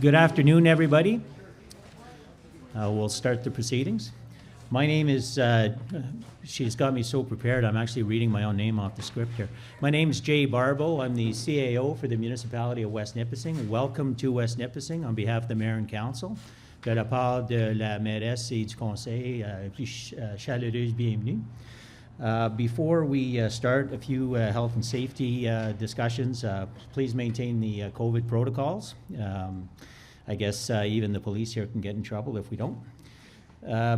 Good afternoon, everybody. We'll start the proceedings. My name is, she's got me so prepared, I'm actually reading my own name off the script here. My name is Jay Barbeau. I'm the CAO for the Municipality of West Nipissing. Welcome to West Nipissing on behalf of the Mayor and Council. De la part de la mairesse et du conseil, plus chaleureuse bienvenue. Before we start, a few health and safety discussions. Please maintain the COVID protocols. I guess even the police here can get in trouble if we don't.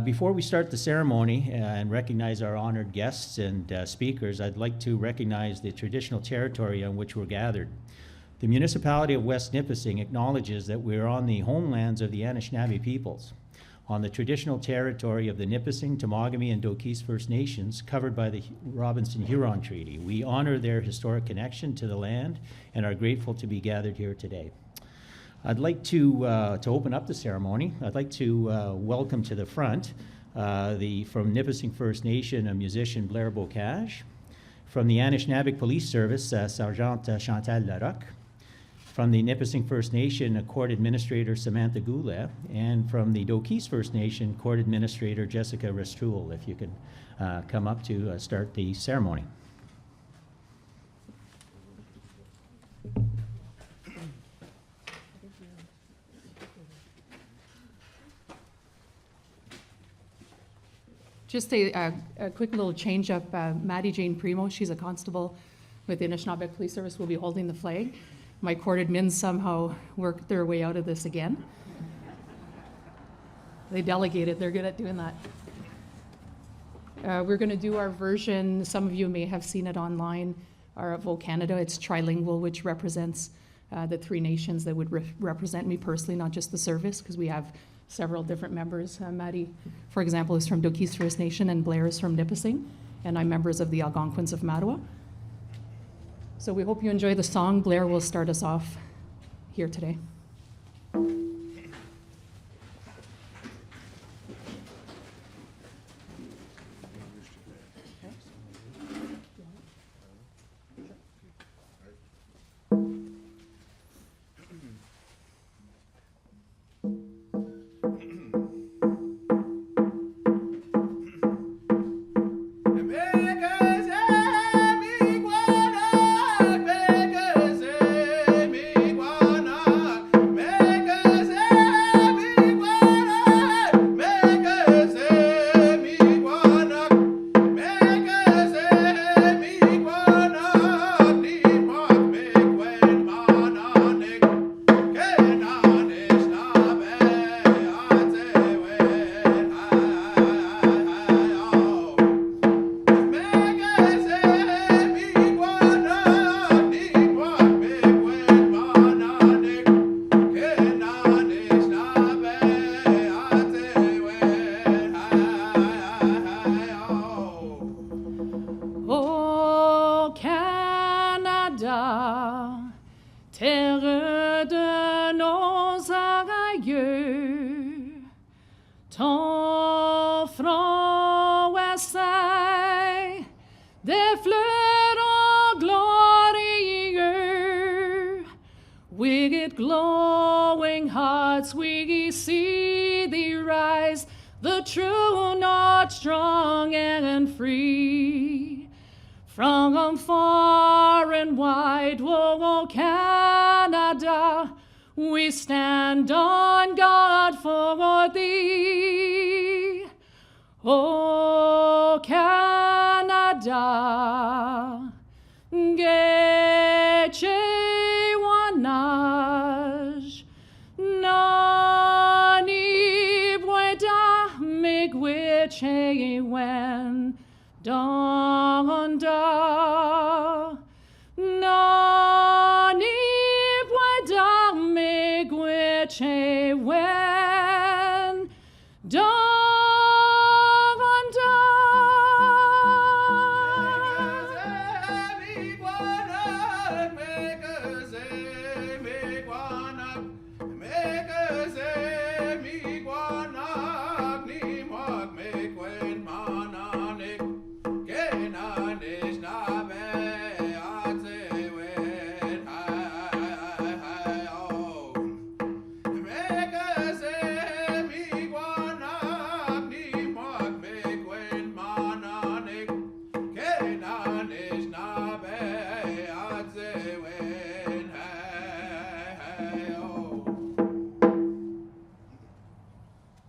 Before we start the ceremony and recognize our honored guests and speakers, I'd like to recognize the traditional territory on which we're gathered. The Municipality of West Nipissing acknowledges that we're on the homelands of the Anishinaabe peoples, on the traditional territory of the Nipissing, Temagami, and Dokis First Nations covered by the Robinson-Huron Treaty. We honor their historic connection to the land and are grateful to be gathered here today. I'd like to open up the ceremony. I'd like to welcome to the front from Nipissing First Nation, a musician, Blair Bocage. From the Anishinaabe Police Service, Sergeant Chantal Larocque. From the Nipissing First Nation, Court Administrator Samantha Goulet. And from the Dokis First Nation, Court Administrator Jessica Restoule, if you can come up to start the ceremony. Just a quick little change up. Maddie Jane Primo, she's a constable with the Anishinaabe Police Service, will be holding the flag. My court admins somehow worked their way out of this again. They delegated, they're good at doing that. We're going to do our version, some of you may have seen it online, our Vote Canada. It's trilingual, which represents the three nations that would represent me personally, not just the service, because we have several different members. Maddie, for example, is from Dokis First Nation, and Blair is from Nipissing, and I'm members of the Algonquins of Mattawa. So we hope you enjoy the song. Blair will start us off here today. Glowing hearts, we see thee rise, the true North, strong and free. From far and wide, oh Canada, we stand on guard for thee. Oh Canada, Geche Wanaj, Nani Bweda Migweche Wen Donda, Nani Bweda Migweche Wen Donda.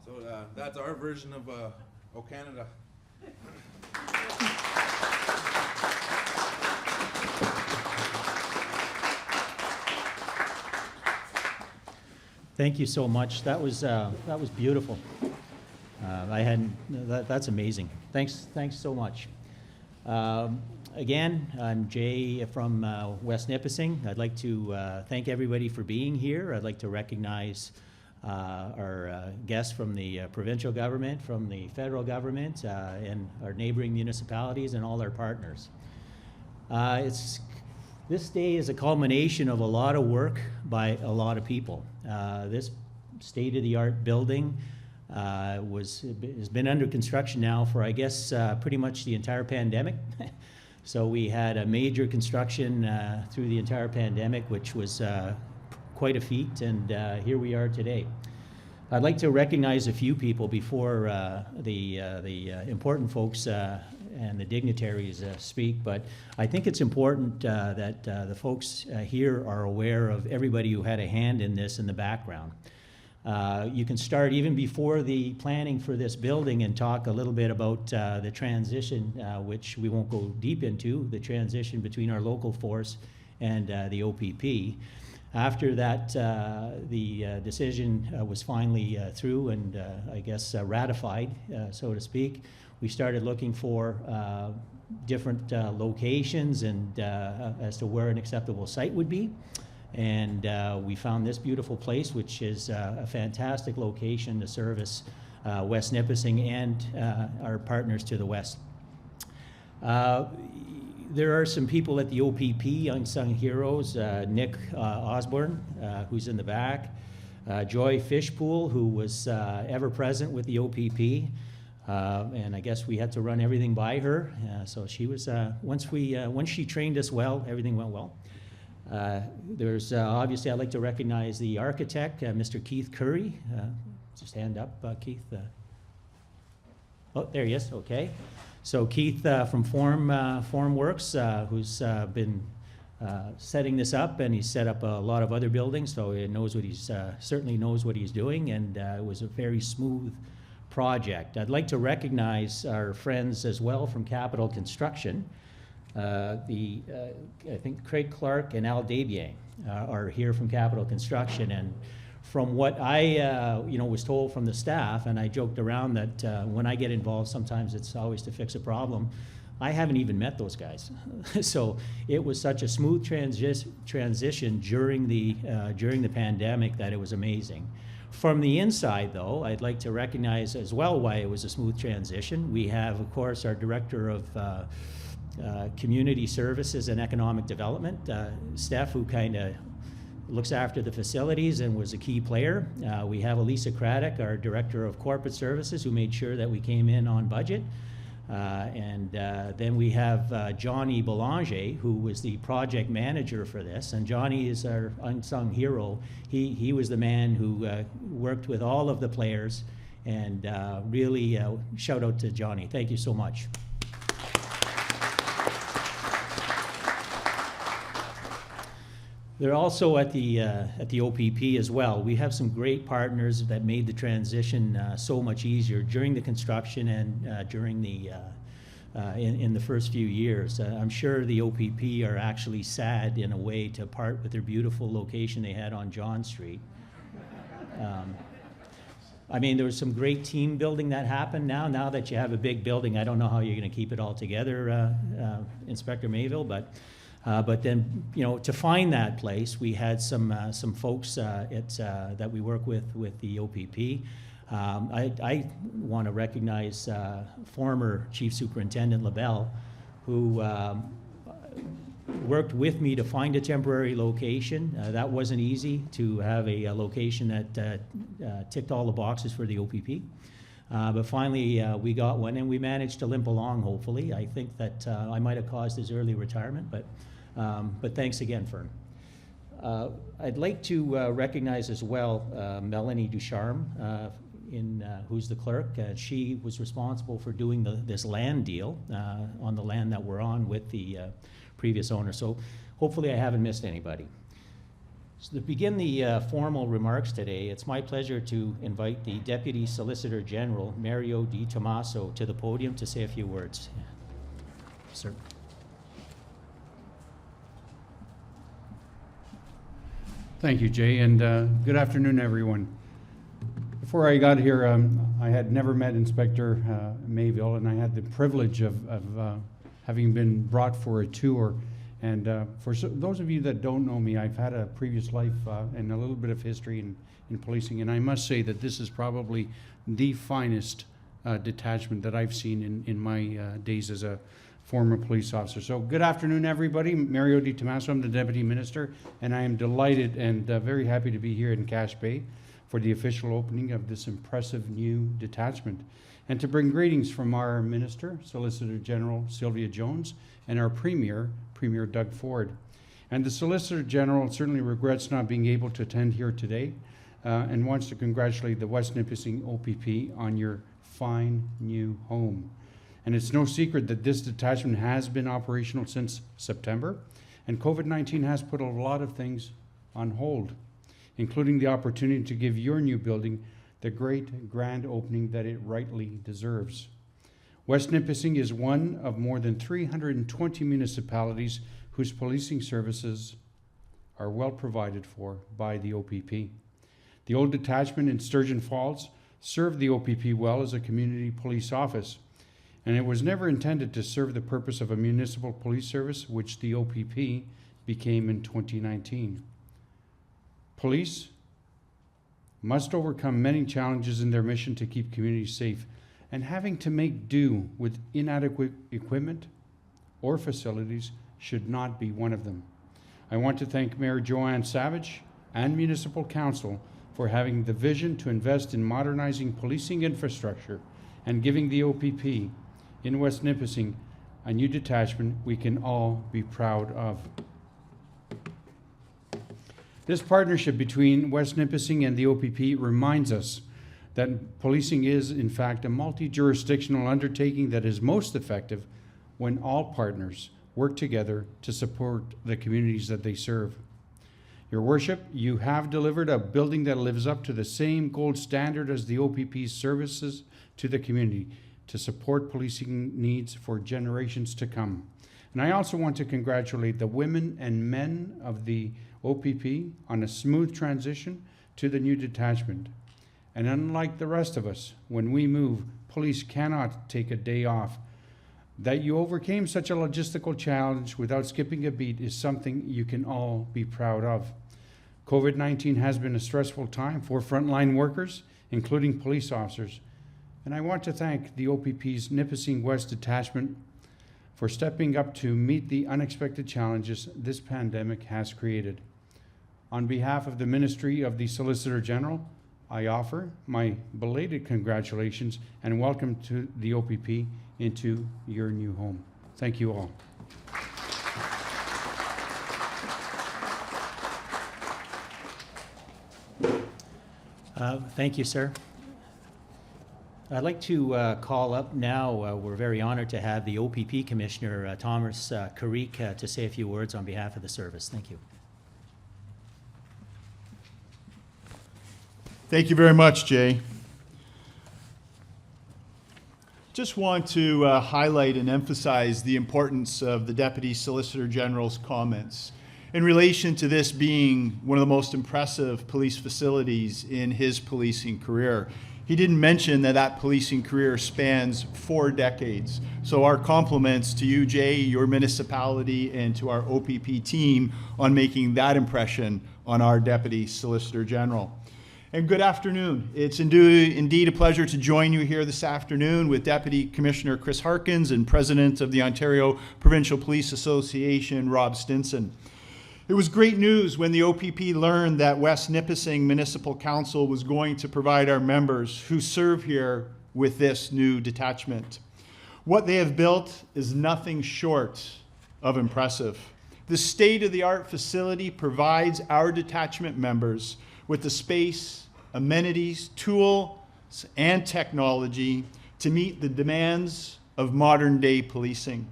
So that's our version of O Canada. Thank you so much. That was beautiful. That's amazing. Thanks so much. Again, I'm Jay from West Nipissing. I'd like to thank everybody for being here. I'd like to recognize our guests from the provincial government, from the federal government, and our neighboring municipalities and all our partners. This day is a culmination of a lot of work by a lot of people. This state-of-the-art building has been under construction now for, I guess, pretty much the entire pandemic. So we had a major construction through the entire pandemic, which was quite a feat, and here we are today. I'd like to recognize a few people before the important folks and the dignitaries speak, but I think it's important that the folks here are aware of everybody who had a hand in this in the background. You can start even before the planning for this building and talk a little bit about the transition, which we won't go deep into, the transition between our local force and the OPP. After that, the decision was finally through and I guess ratified, so to speak. We started looking for different locations and as to where an acceptable site would be. And we found this beautiful place, which is a fantastic location to service West Nipissing and our partners to the west. There are some people at the OPP, unsung heroes, Nick Osborne, who's in the back, Joy Fishpool, who was ever present with the OPP, and I guess we had to run everything by her. So she was, once she trained us well, everything went well. There's obviously, I'd like to recognize the architect, Mr. Keith Curry. Just hand up, Keith. Oh, there he is, okay. So Keith from Formworks, who's been setting this up, and he's set up a lot of other buildings, so he knows what he's, certainly knows what he's doing, and it was a very smooth project. I'd like to recognize our friends as well from Capital Construction. I think Craig Clark and Al Dabier are here from Capital Construction, and from what I was told from the staff, and I joked around that when I get involved, sometimes it's always to fix a problem. I haven't even met those guys, so it was such a smooth transition during the pandemic that it was amazing. From the inside, though, I'd like to recognize as well why it was a smooth transition. We have, of course, our director of Community Services and Economic Development, Steph, who kind of looks after the facilities and was a key player. We have Elisa Craddock, our Director of Corporate Services, who made sure that we came in on budget. And then we have Johnny Belanger, who was the project manager for this. And Johnny is our unsung hero. He was the man who worked with all of the players, and really shout out to Johnny. Thank you so much. They're also at the OPP as well. We have some great partners that made the transition so much easier during the construction and during the in the first few years. I'm sure the OPP are actually sad in a way to part with their beautiful location they had on John Street. I mean, there was some great team building that happened. Now that you have a big building, I don't know how you're going to keep it all together, Inspector Mayville, but then, to find that place, we had some folks that we work with the OPP. I want to recognize former Chief Superintendent LaBelle, who worked with me to find a temporary location. That wasn't easy, to have a location that ticked all the boxes for the OPP. But finally, we got one, and we managed to limp along, hopefully. I think that I might have caused his early retirement, but thanks again, Fern. I'd like to recognize as well Melanie Ducharme, who's the clerk. She was responsible for doing this land deal on the land that we're on with the previous owner. So hopefully I haven't missed anybody. So to begin the formal remarks today, it's my pleasure to invite the Deputy Solicitor General, Mario Di Tommaso, to the podium to say a few words. Sir. Thank you, Jay, and good afternoon, everyone. Before I got here, I had never met Inspector Mayville, and I had the privilege of having been brought for a tour. And for those of you that don't know me, I've had a previous life and a little bit of history in policing, and I must say that this is probably the finest detachment that I've seen in my days as a former police officer. So good afternoon, everybody. Mario Di Tommaso, I'm the Deputy Minister, and I am delighted and very happy to be here in Cache Bay for the official opening of this impressive new detachment, and to bring greetings from our Minister, Solicitor General Sylvia Jones, and our Premier Doug Ford. And the Solicitor General certainly regrets not being able to attend here today and wants to congratulate the West Nipissing OPP on your fine new home. And it's no secret that this detachment has been operational since September, and COVID-19 has put a lot of things on hold, including the opportunity to give your new building the great grand opening that it rightly deserves. West Nipissing is one of more than 320 municipalities whose policing services are well provided for by the OPP. The old detachment in Sturgeon Falls served the OPP well as a community police office, and it was never intended to serve the purpose of a municipal police service, which the OPP became in 2019. Police must overcome many challenges in their mission to keep communities safe, and having to make do with inadequate equipment or facilities should not be one of them. I want to thank Mayor Joanne Savage and Municipal Council for having the vision to invest in modernizing policing infrastructure and giving the OPP in West Nipissing a new detachment we can all be proud of. This partnership between West Nipissing and the OPP reminds us that policing is, in fact, a multi-jurisdictional undertaking that is most effective when all partners work together to support the communities that they serve. Your Worship, you have delivered a building that lives up to the same gold standard as the OPP's services to the community to support policing needs for generations to come. And I also want to congratulate the women and men of the OPP on a smooth transition to the new detachment. And unlike the rest of us, when we move, police cannot take a day off. That you overcame such a logistical challenge without skipping a beat is something you can all be proud of. COVID-19 has been a stressful time for frontline workers, including police officers. And I want to thank the OPP's Nipissing West Detachment for stepping up to meet the unexpected challenges this pandemic has created. On behalf of the Ministry of the Solicitor General, I offer my belated congratulations and welcome to the OPP into your new home. Thank you all. Thank you, sir. I'd like to call up now, we're very honored to have the OPP Commissioner, Thomas Carrique, to say a few words on behalf of the service. Thank you. Thank you very much, Jay. Just want to highlight and emphasize the importance of the Deputy Solicitor General's comments in relation to this being one of the most impressive police facilities in his policing career. He didn't mention that that policing career spans 4 decades. So our compliments to you, Jay, your municipality, and to our OPP team on making that impression on our Deputy Solicitor General. And good afternoon. It's indeed a pleasure to join you here this afternoon with Deputy Commissioner Chris Harkins and President of the Ontario Provincial Police Association, Rob Stinson. It was great news when the OPP learned that West Nipissing Municipal Council was going to provide our members who serve here with this new detachment. What they have built is nothing short of impressive. The state-of-the-art facility provides our detachment members with the space, amenities, tools, and technology to meet the demands of modern-day policing.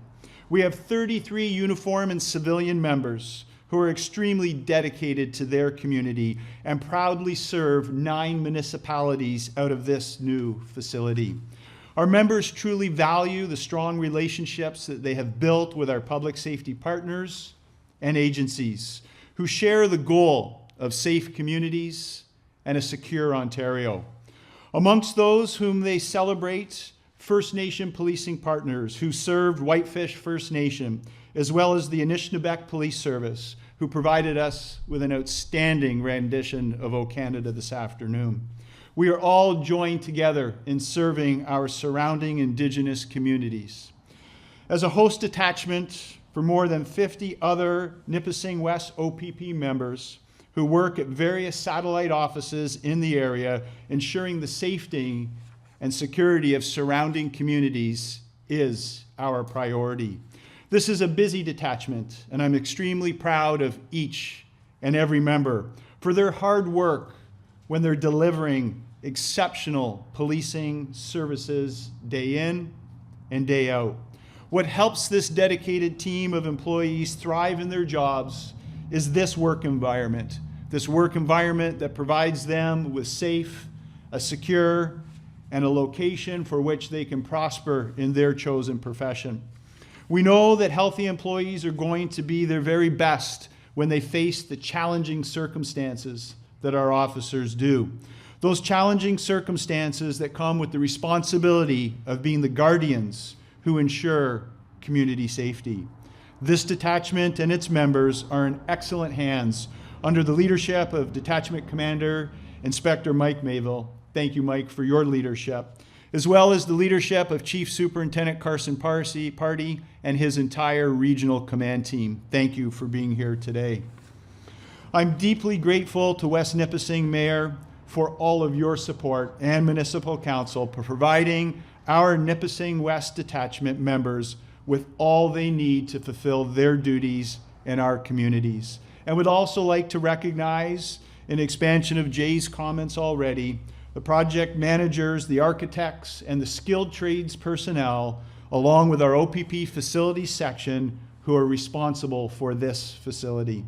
We have 33 uniform and civilian members who are extremely dedicated to their community and proudly serve 9 municipalities out of this new facility. Our members truly value the strong relationships that they have built with our public safety partners and agencies who share the goal of safe communities and a secure Ontario. Amongst those whom they celebrate, First Nation policing partners who served Whitefish First Nation, as well as the Anishinaabeg Police Service, who provided us with an outstanding rendition of O Canada this afternoon. We are all joined together in serving our surrounding Indigenous communities. As a host detachment for more than 50 other Nipissing West OPP members who work at various satellite offices in the area, ensuring the safety and security of surrounding communities is our priority. This is a busy detachment, and I'm extremely proud of each and every member for their hard work when they're delivering exceptional policing services day in and day out. What helps this dedicated team of employees thrive in their jobs is this work environment that provides them with safe, a secure, and a location for which they can prosper in their chosen profession. We know that healthy employees are going to be their very best when they face the challenging circumstances that our officers do. Those challenging circumstances that come with the responsibility of being the guardians who ensure community safety. This detachment and its members are in excellent hands under the leadership of Detachment Commander Inspector Mike Mayville. Thank you, Mike, for your leadership, as well as the leadership of Chief Superintendent Carson Party and his entire regional command team. Thank you for being here today. I'm deeply grateful to West Nipissing Mayor for all of your support and Municipal Council for providing our Nipissing West Detachment members with all they need to fulfill their duties in our communities. And would also like to recognize, in expansion of Jay's comments already, the project managers, the architects, and the skilled trades personnel, along with our OPP facilities section, who are responsible for this facility.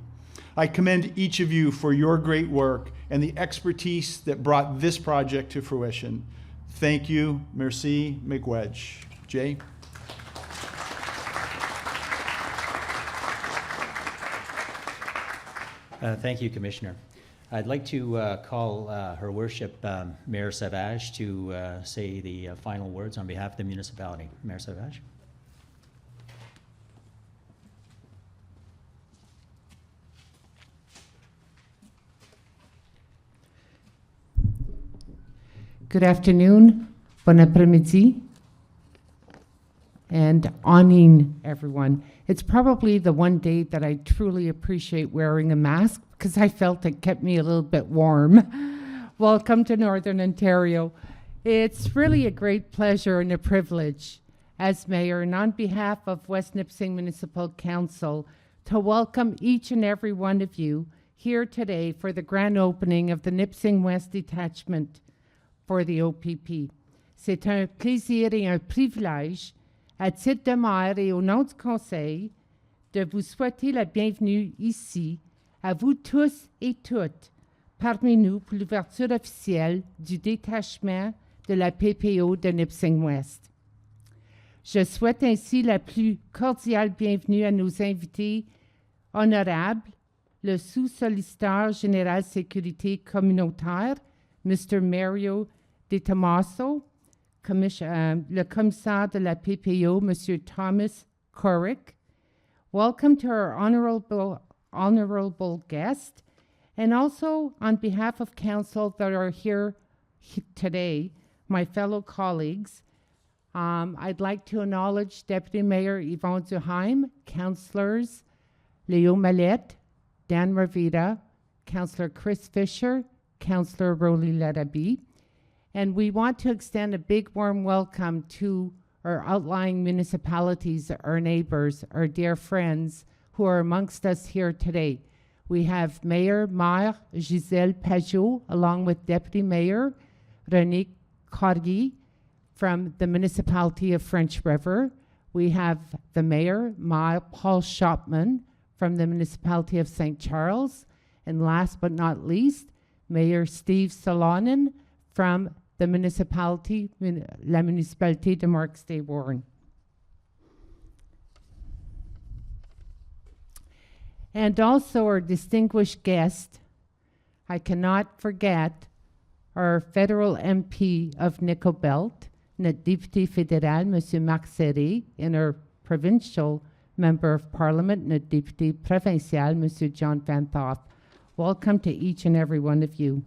I commend each of you for your great work and the expertise that brought this project to fruition. Thank you. Merci. Miigwech. Jay? Thank you, Commissioner. I'd like to call Her Worship Mayor Savage to say the final words on behalf of the municipality. Mayor Savage. Good afternoon, bon après-midi, and awning everyone. It's probably the one day that I truly appreciate wearing a mask because I felt it kept me a little bit warm. Welcome to Northern Ontario. It's really a great pleasure and a privilege as mayor and on behalf of West Nipissing Municipal Council to welcome each and every one of you here today for the grand opening of the Nipissing West Detachment for the OPP. C'est un plaisir et un privilège, à titre de maire et au nom du Conseil, de vous souhaiter la bienvenue ici, à vous tous et toutes, parmi nous pour l'ouverture officielle du détachement de la PPO de Nipissing West. Je souhaite ainsi la plus cordiale bienvenue à nos invités honorables, le sous-solliciteur général sécurité communautaire, Mr. Mario De Tomaso, le commissaire de la PPO, Mr. Thomas Corrick. Welcome to our honorable guest, and also on behalf of council that are here today, my fellow colleagues, I'd like to acknowledge Deputy Mayor Yvonne Duhaime, councillors Leo Mallette, Dan Ravita, Councillor Chris Fisher, Councillor Rolly Ladabi, and we want to extend a big warm welcome to our outlying municipalities, our neighbors, our dear friends who are amongst us here today. We have Mayor Gisèle Pajot, along with Deputy Mayor René Corrier from the Municipality of French River. We have the Mayor Paul Shopman from the Municipality of St. Charles. And last but not least, Mayor Steve Salonen from the municipality, La Municipalité de Marks-Day-Warren. And also our distinguished guest, I cannot forget our federal MP of Nickel Belt, notre député fédéral, Monsieur Marc Serré, and our provincial member of parliament, notre député provincial, Monsieur John Van Thoth. Welcome to each and every one of you.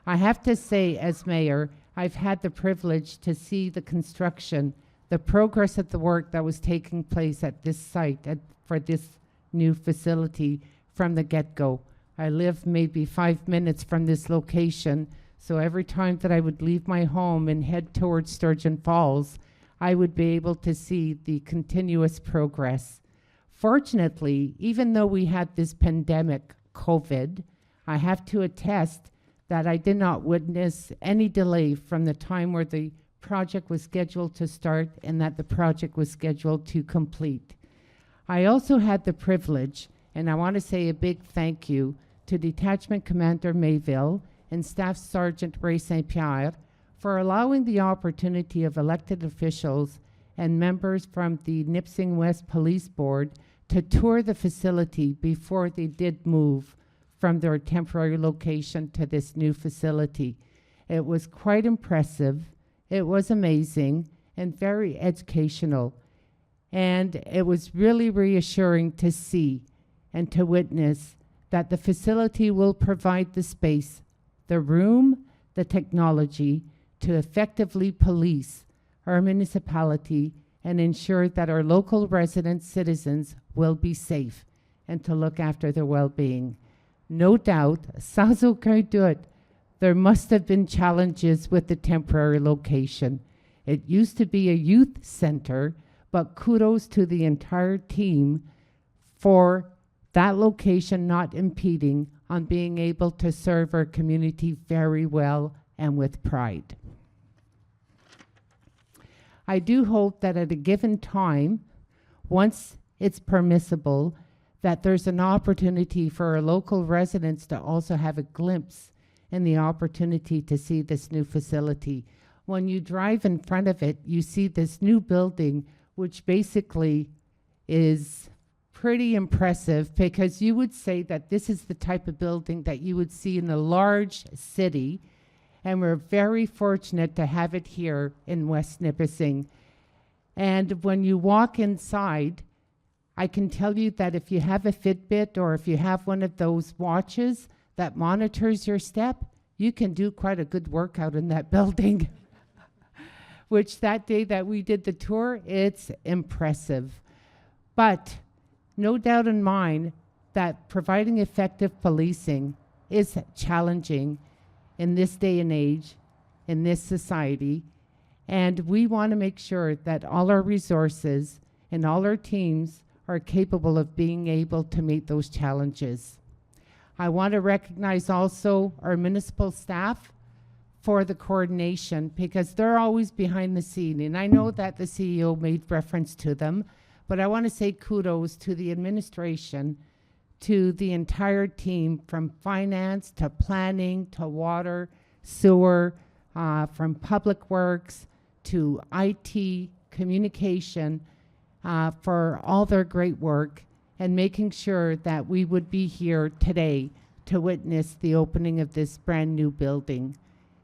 I have to say, as mayor, I've had the privilege to see the construction, the progress of the work that was taking place at this site for this new facility from the get-go. I live maybe 5 minutes from this location, so every time that I would leave my home and head towards Sturgeon Falls, I would be able to see the continuous progress. Fortunately, even though we had this pandemic, COVID, I have to attest that I did not witness any delay from the time where the project was scheduled to start and that the project was scheduled to complete. I also had the privilege, and I want to say a big thank you to Detachment Commander Mayville and Staff Sergeant Ray St. Pierre for allowing the opportunity of elected officials and members from the Nipissing West Police Board to tour the facility before they did move from their temporary location to this new facility. It was quite impressive, it was amazing, and very educational. And it was really reassuring to see and to witness that the facility will provide the space, the room, the technology to effectively police our municipality and ensure that our local resident citizens will be safe and to look after their well-being. No doubt, sans aucun doute, there must have been challenges with the temporary location. It used to be a youth center, but kudos to the entire team for that location not impeding on being able to serve our community very well and with pride. I do hope that at a given time, once it's permissible, that there's an opportunity for our local residents to also have a glimpse and the opportunity to see this new facility. When you drive in front of it, you see this new building, which basically is pretty impressive because you would say that this is the type of building that you would see in a large city, and we're very fortunate to have it here in West Nipissing. And when you walk inside, I can tell you that if you have a Fitbit or if you have one of those watches that monitors your step, you can do quite a good workout in that building. Which that day that we did the tour, it's impressive. But no doubt in mind that providing effective policing is challenging in this day and age, in this society, and we want to make sure that all our resources and all our teams are capable of being able to meet those challenges. I want to recognize also our municipal staff for the coordination because they're always behind the scene. And I know that the CEO made reference to them, but I want to say kudos to the administration, to the entire team from finance to planning to water, sewer, from public works to IT, communication, for all their great work and making sure that we would be here today to witness the opening of this brand new building.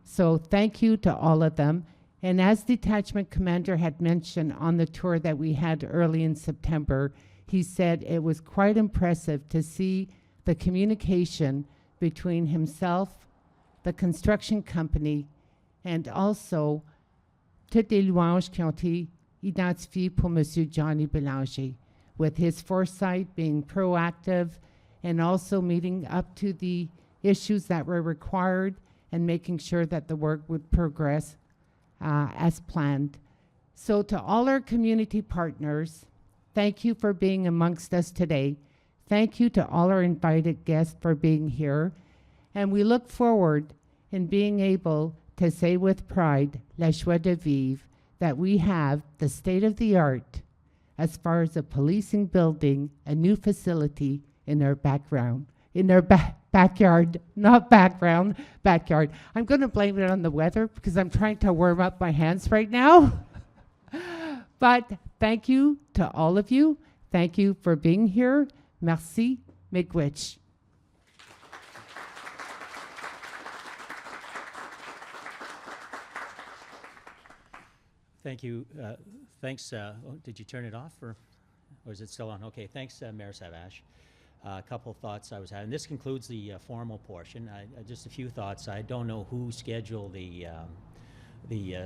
So thank you to all of them. And as Detachment Commander had mentioned on the tour that we had early in September, he said it was quite impressive to see the communication between himself, the construction company, and also toutes les louanges qui ont été identifiées pour Monsieur Johnny Bélanger, with his foresight, being proactive, and also meeting up to the issues that were required and making sure that the work would progress as planned. So to all our community partners, thank you for being amongst us today. Thank you to all our invited guests for being here. And we look forward in being able to say with pride, la joie de vivre, that we have the state-of-the-art as far as a policing building, a new facility in our backyard, not background, backyard. I'm going to blame it on the weather because I'm trying to warm up my hands right now. But thank you to all of you. Thank you for being here. Merci, miigwech. Thank you. Thanks. Did you turn it off, or is it still on? Okay. Thanks, Mayor Savash. A couple of thoughts I was having. This concludes the formal portion. Just a few thoughts. I don't know who scheduled the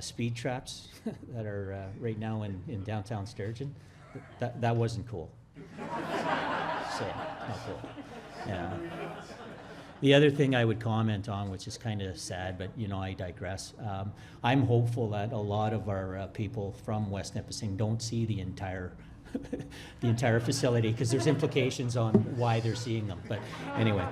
speed traps that are right now in downtown Sturgeon. That wasn't cool. So, not cool. Yeah. The other thing I would comment on, which is kind of sad, but I digress. I'm hopeful that a lot of our people from West Nipissing don't see the entire the entire facility, because there's implications on why they're seeing them. But anyway,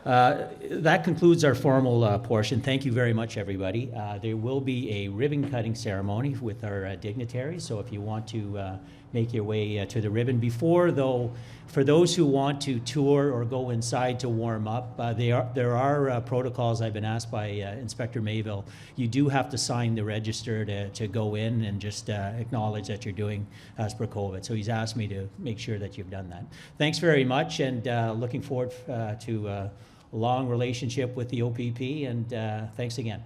that concludes our formal portion. Thank you very much, everybody. There will be a ribbon cutting ceremony with our dignitaries, so if you want to make your way to the ribbon. Before, though, for those who want to tour or go inside to warm up, there are protocols. I've been asked by Inspector Mayville. You do have to sign the register to go in and just acknowledge that you're doing as per COVID. So he's asked me to make sure that you've done that. Thanks very much, and looking forward to a long relationship with the OPP, and thanks again.